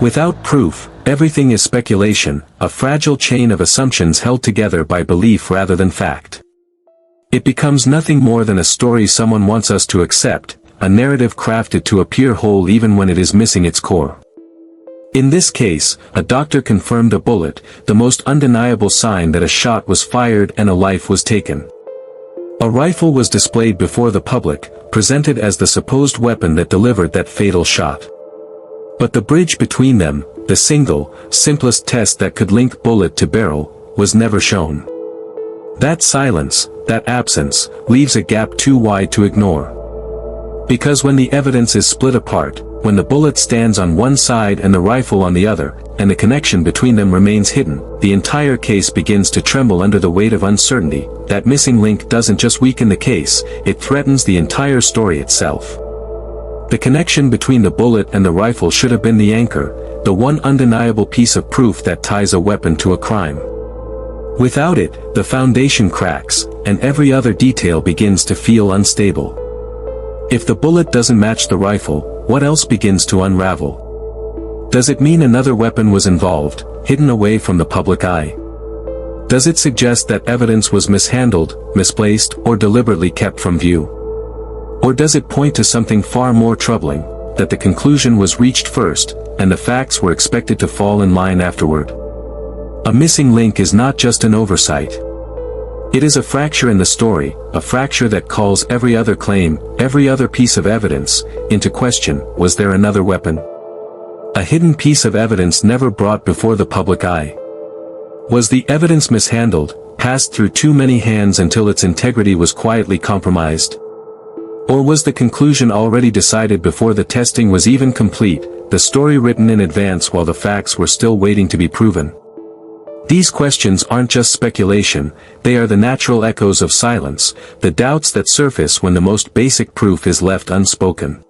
Without proof, everything is speculation, a fragile chain of assumptions held together by belief rather than fact. It becomes nothing more than a story someone wants us to accept, a narrative crafted to appear whole even when it is missing its core. In this case, a doctor confirmed a bullet, the most undeniable sign that a shot was fired and a life was taken. A rifle was displayed before the public, presented as the supposed weapon that delivered that fatal shot. But the bridge between them, the single, simplest test that could link bullet to barrel, was never shown. That silence, that absence, leaves a gap too wide to ignore. Because when the evidence is split apart, when the bullet stands on one side and the rifle on the other, and the connection between them remains hidden, the entire case begins to tremble under the weight of uncertainty. That missing link doesn't just weaken the case, it threatens the entire story itself. The connection between the bullet and the rifle should have been the anchor, the one undeniable piece of proof that ties a weapon to a crime. Without it, the foundation cracks, and every other detail begins to feel unstable. If the bullet doesn't match the rifle, what else begins to unravel? Does it mean another weapon was involved, hidden away from the public eye? Does it suggest that evidence was mishandled, misplaced, or deliberately kept from view? Or does it point to something far more troubling, that the conclusion was reached first, and the facts were expected to fall in line afterward? A missing link is not just an oversight. It is a fracture in the story, a fracture that calls every other claim, every other piece of evidence, into question. Was there another weapon? A hidden piece of evidence never brought before the public eye. Was the evidence mishandled, passed through too many hands until its integrity was quietly compromised? Or was the conclusion already decided before the testing was even complete, the story written in advance while the facts were still waiting to be proven? These questions aren't just speculation, they are the natural echoes of silence, the doubts that surface when the most basic proof is left unspoken.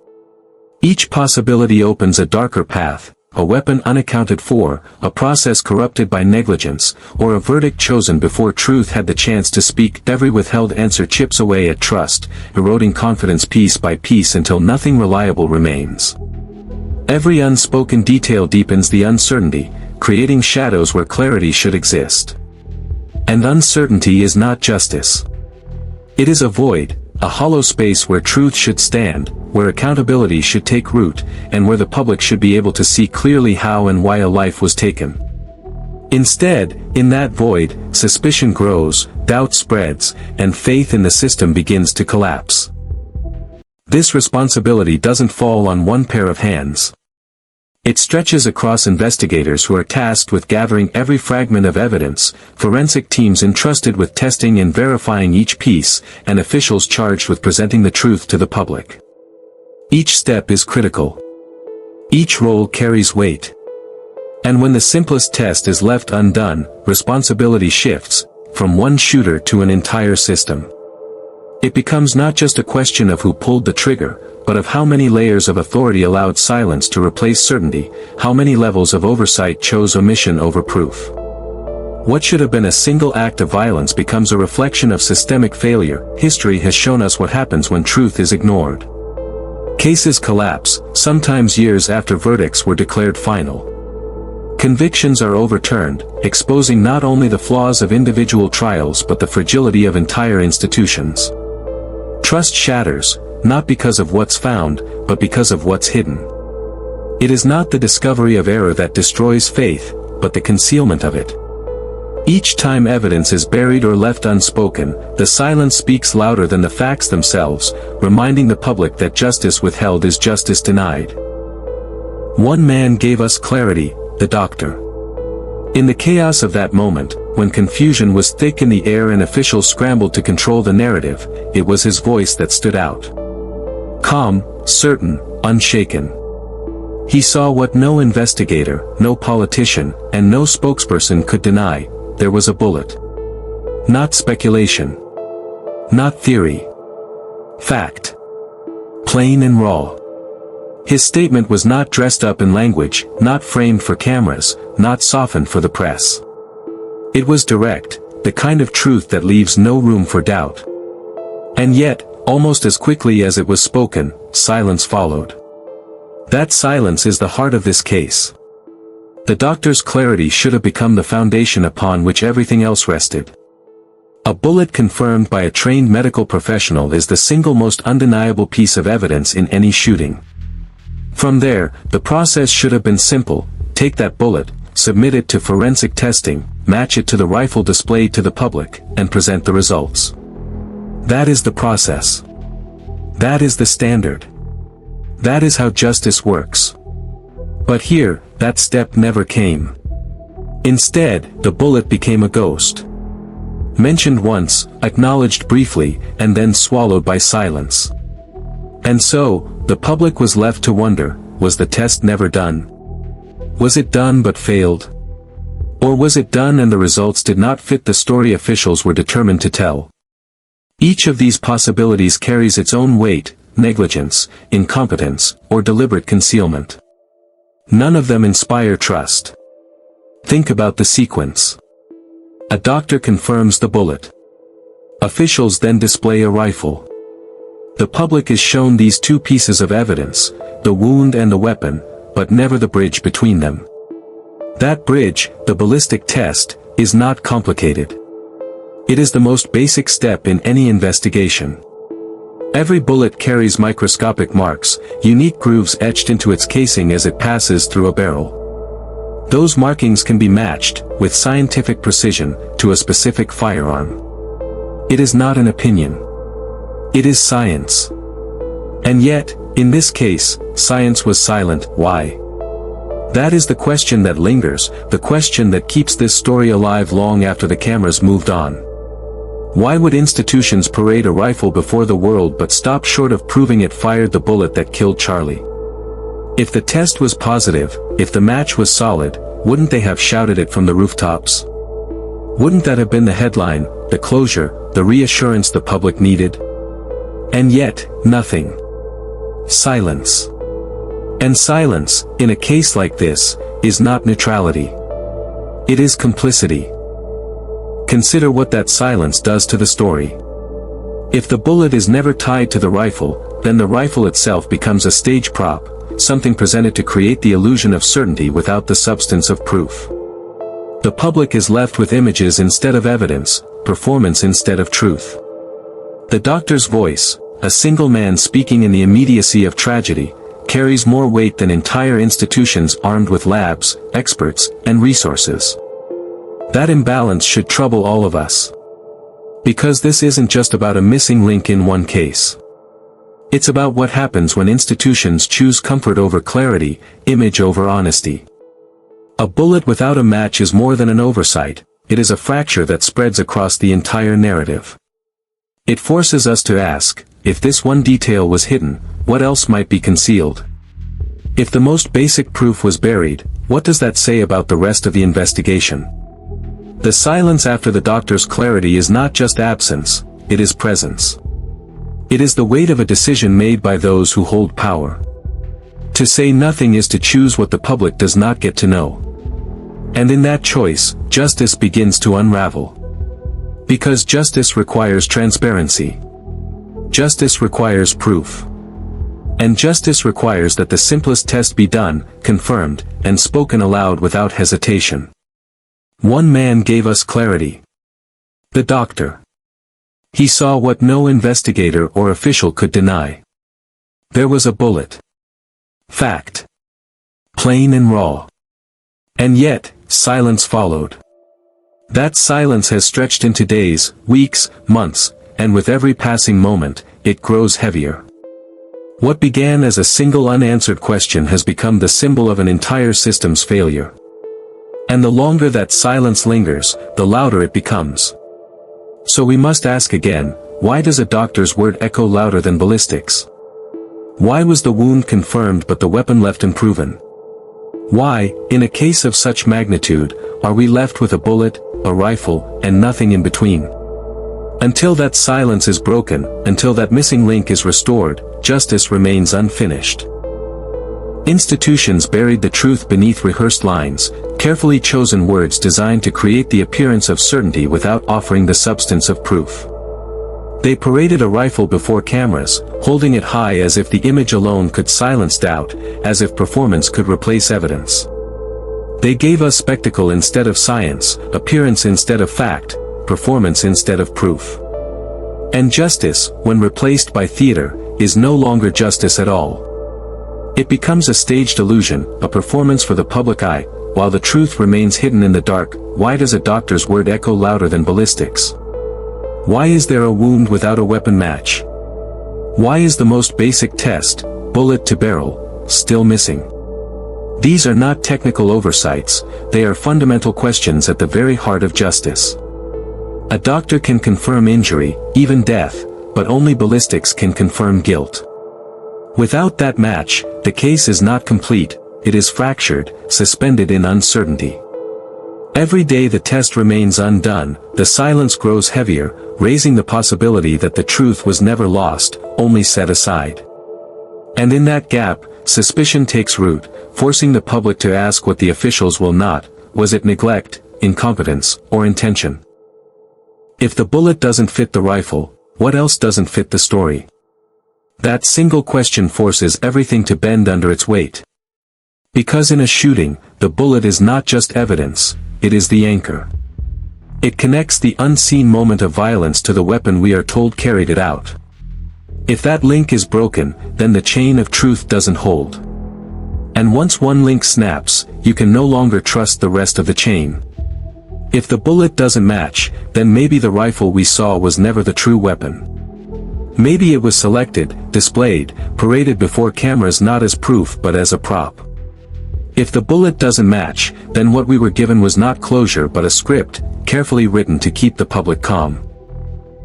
Each possibility opens a darker path, a weapon unaccounted for, a process corrupted by negligence, or a verdict chosen before truth had the chance to speak. Every withheld answer chips away at trust, eroding confidence piece by piece until nothing reliable remains. Every unspoken detail deepens the uncertainty, creating shadows where clarity should exist. And uncertainty is not justice. It is a void, a hollow space where truth should stand, where accountability should take root, and where the public should be able to see clearly how and why a life was taken. Instead, in that void, suspicion grows, doubt spreads, and faith in the system begins to collapse. This responsibility doesn't fall on one pair of hands. It stretches across investigators who are tasked with gathering every fragment of evidence, forensic teams entrusted with testing and verifying each piece, and officials charged with presenting the truth to the public. Each step is critical. Each role carries weight. And when the simplest test is left undone, responsibility shifts, from one shooter to an entire system. It becomes not just a question of who pulled the trigger, but of how many layers of authority allowed silence to replace certainty, how many levels of oversight chose omission over proof. What should have been a single act of violence becomes a reflection of systemic failure. History has shown us what happens when truth is ignored. Cases collapse, sometimes years after verdicts were declared final. Convictions are overturned, exposing not only the flaws of individual trials but the fragility of entire institutions. Trust shatters, not because of what's found, but because of what's hidden. It is not the discovery of error that destroys faith, but the concealment of it. Each time evidence is buried or left unspoken, the silence speaks louder than the facts themselves, reminding the public that justice withheld is justice denied. One man gave us clarity, the doctor. In the chaos of that moment, when confusion was thick in the air and officials scrambled to control the narrative, it was his voice that stood out. Calm, certain, unshaken. He saw what no investigator, no politician, and no spokesperson could deny: there was a bullet. Not speculation. Not theory. Fact. Plain and raw. His statement was not dressed up in language, not framed for cameras, not softened for the press. It was direct, the kind of truth that leaves no room for doubt. And yet, almost as quickly as it was spoken, silence followed. That silence is the heart of this case. The doctor's clarity should have become the foundation upon which everything else rested. A bullet confirmed by a trained medical professional is the single most undeniable piece of evidence in any shooting. From there, the process should have been simple: take that bullet, submit it to forensic testing, match it to the rifle displayed to the public, and present the results. That is the process. That is the standard. That is how justice works. But here, that step never came. Instead, the bullet became a ghost. Mentioned once, acknowledged briefly, and then swallowed by silence. And so, the public was left to wonder, was the test never done? Was it done but failed? Or was it done and the results did not fit the story officials were determined to tell? Each of these possibilities carries its own weight: negligence, incompetence, or deliberate concealment. None of them inspire trust. Think about the sequence. A doctor confirms the bullet. Officials then display a rifle. The public is shown these two pieces of evidence, the wound and the weapon, but never the bridge between them. That bridge, the ballistic test, is not complicated. It is the most basic step in any investigation. Every bullet carries microscopic marks, unique grooves etched into its casing as it passes through a barrel. Those markings can be matched, with scientific precision, to a specific firearm. It is not an opinion. It is science. And yet, in this case, science was silent. Why? That is the question that lingers, the question that keeps this story alive long after the cameras moved on. Why would institutions parade a rifle before the world but stop short of proving it fired the bullet that killed Charlie? If the test was positive, if the match was solid, wouldn't they have shouted it from the rooftops? Wouldn't that have been the headline, the closure, the reassurance the public needed? And yet, nothing. Silence. And silence, in a case like this, is not neutrality. It is complicity. Consider what that silence does to the story. If the bullet is never tied to the rifle, then the rifle itself becomes a stage prop, something presented to create the illusion of certainty without the substance of proof. The public is left with images instead of evidence, performance instead of truth. The doctor's voice, a single man speaking in the immediacy of tragedy, carries more weight than entire institutions armed with labs, experts, and resources. That imbalance should trouble all of us. Because this isn't just about a missing link in one case. It's about what happens when institutions choose comfort over clarity, image over honesty. A bullet without a match is more than an oversight, it is a fracture that spreads across the entire narrative. It forces us to ask, if this one detail was hidden, what else might be concealed? If the most basic proof was buried, what does that say about the rest of the investigation? The silence after the doctor's clarity is not just absence, it is presence. It is the weight of a decision made by those who hold power. To say nothing is to choose what the public does not get to know. And in that choice, justice begins to unravel. Because justice requires transparency. Justice requires proof. And justice requires that the simplest test be done, confirmed, and spoken aloud without hesitation. One man gave us clarity. The doctor. He saw what no investigator or official could deny. There was a bullet. Fact. Plain and raw. And yet, silence followed. That silence has stretched into days, weeks, months, and with every passing moment, it grows heavier. What began as a single unanswered question has become the symbol of an entire system's failure. And the longer that silence lingers, the louder it becomes. So we must ask again, why does a doctor's word echo louder than ballistics? Why was the wound confirmed but the weapon left unproven? Why, in a case of such magnitude, are we left with a bullet, a rifle, and nothing in between? Until that silence is broken, until that missing link is restored, justice remains unfinished. Institutions buried the truth beneath rehearsed lines, carefully chosen words designed to create the appearance of certainty without offering the substance of proof. They paraded a rifle before cameras, holding it high as if the image alone could silence doubt, as if performance could replace evidence. They gave us spectacle instead of science, appearance instead of fact, performance instead of proof. And justice, when replaced by theater, is no longer justice at all. It becomes a staged illusion, a performance for the public eye, while the truth remains hidden in the dark. Why does a doctor's word echo louder than ballistics? Why is there a wound without a weapon match? Why is the most basic test, bullet to barrel, still missing? These are not technical oversights, they are fundamental questions at the very heart of justice. A doctor can confirm injury, even death, but only ballistics can confirm guilt. Without that match, the case is not complete, it is fractured, suspended in uncertainty. Every day the test remains undone, the silence grows heavier, raising the possibility that the truth was never lost, only set aside. And in that gap, suspicion takes root, forcing the public to ask what the officials will not: was it neglect, incompetence, or intention? If the bullet doesn't fit the rifle, what else doesn't fit the story? That single question forces everything to bend under its weight. Because in a shooting, the bullet is not just evidence, it is the anchor. It connects the unseen moment of violence to the weapon we are told carried it out. If that link is broken, then the chain of truth doesn't hold. And once one link snaps, you can no longer trust the rest of the chain. If the bullet doesn't match, then maybe the rifle we saw was never the true weapon. Maybe it was selected, displayed, paraded before cameras not as proof but as a prop. If the bullet doesn't match, then what we were given was not closure but a script, carefully written to keep the public calm.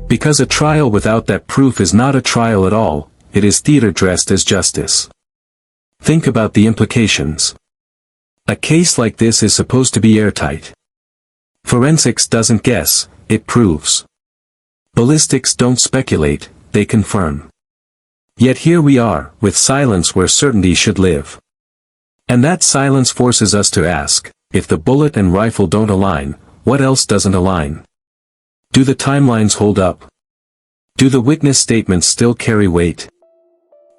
Because a trial without that proof is not a trial at all, it is theater dressed as justice. Think about the implications. A case like this is supposed to be airtight. Forensics doesn't guess, it proves. Ballistics don't speculate, they confirm. Yet here we are, with silence where certainty should live. And that silence forces us to ask, if the bullet and rifle don't align, what else doesn't align? Do the timelines hold up? Do the witness statements still carry weight?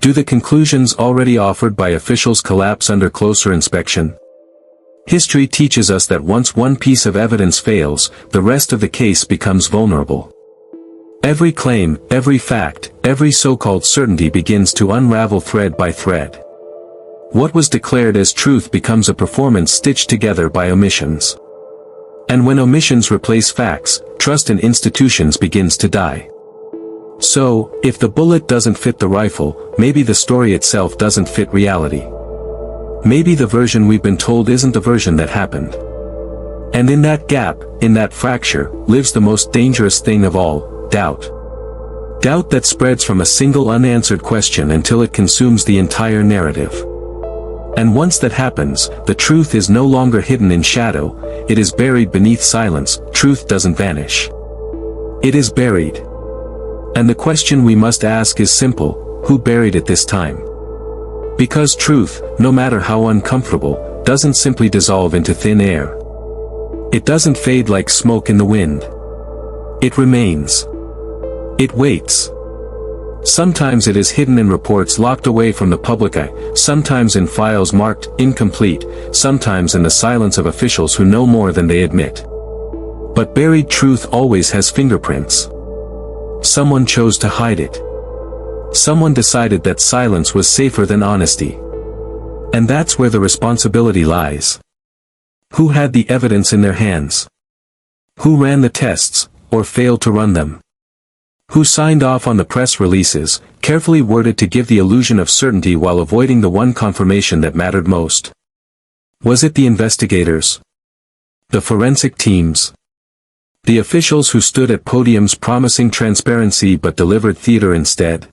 Do the conclusions already offered by officials collapse under closer inspection? History teaches us that once one piece of evidence fails, the rest of the case becomes vulnerable. Every claim, every fact, every so-called certainty begins to unravel thread by thread. What was declared as truth becomes a performance stitched together by omissions. And when omissions replace facts, trust in institutions begins to die. So, if the bullet doesn't fit the rifle, maybe the story itself doesn't fit reality. Maybe the version we've been told isn't the version that happened. And in that gap, in that fracture, lives the most dangerous thing of all, doubt. Doubt that spreads from a single unanswered question until it consumes the entire narrative. And once that happens, the truth is no longer hidden in shadow, it is buried beneath silence. Truth doesn't vanish. It is buried. And the question we must ask is simple: who buried it this time? Because truth, no matter how uncomfortable, doesn't simply dissolve into thin air. It doesn't fade like smoke in the wind. It remains. It waits. Sometimes it is hidden in reports locked away from the public eye, sometimes in files marked incomplete, sometimes in the silence of officials who know more than they admit. But buried truth always has fingerprints. Someone chose to hide it. Someone decided that silence was safer than honesty. And that's where the responsibility lies. Who had the evidence in their hands? Who ran the tests, or failed to run them? Who signed off on the press releases, carefully worded to give the illusion of certainty while avoiding the one confirmation that mattered most? Was it the investigators? The forensic teams? The officials who stood at podiums promising transparency but delivered theater instead?